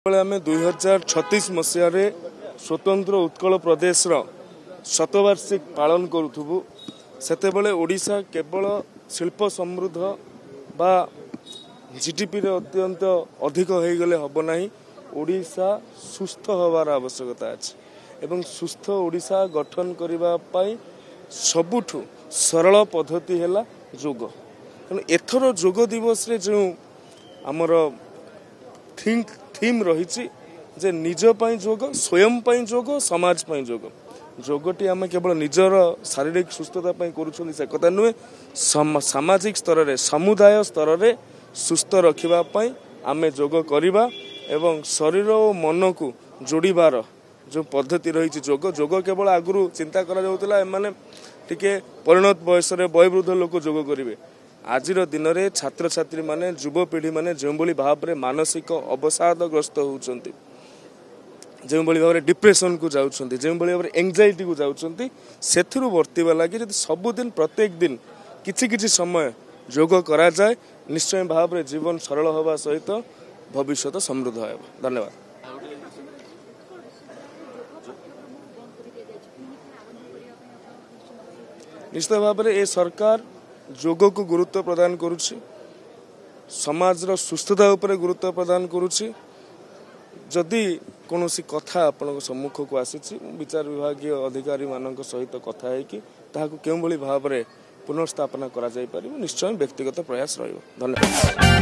आम 2036 मसीह स्वतंत्र उत्कल प्रदेश शतवार्षिक पालन करूँ से ओडिशा केवल शिल्प समृद्ध बा जीडीपी रे अत्यंत अधिक हो गले हम ना। ओडिशा सुस्थ होवार आवश्यकता अच्छे एवं सुस्थ ओडिशा गठन करने सबुठु सरल पद्धति है जोग। तेणु एथर जोग दिवस रे जो आमर थीम रही जे निज पाई जोग स्वयं पाई जोग समाज पाई जोग। जोगटी आम केवल निजर शारीरिक सुस्थता करूँ से कथा नुहे सामाजिक स्तर रे समुदाय स्तर रे सुस्थ रखापी आम जोग करवा एवं शरीर और मन को जोड़बार जो पद्धति रही जोग। जोग केवल आगु चिंता करा टिके परिणत बयस वयोवृद्ध लोक जोग करेंगे। आज दिन में छात्र छात्री माने युवपीढ़ी माने जो भाव में मानसिक अवसादग्रस्त होती जो भाव में डिप्रेशन को जाऊँच जो भाव में एंजाइटी को जाऊँच से वर्तिवा लगे सबुदिन प्रत्येक दिन किछि किछि समय जोग करा जाए निश्चय भाव में जीवन सरल होगा सहित भविष्य समृद्ध हो। धन्यवाद। निश्चित भाव में ये सरकार जोग को गुरुत्व प्रदान करुछि, समाज रो सुस्थता उपरे गुरुत्व प्रदान करुछि। जदि कौन सी कथा आपण सम्मुख को आसी विचार विभाग अधिकारी मान सहित कथा है कि ताकू केउ भली भाव में पुनर्स्थापना करा जाय परिबो निश्चय व्यक्तिगत प्रयास रहिबो। धन्यवाद।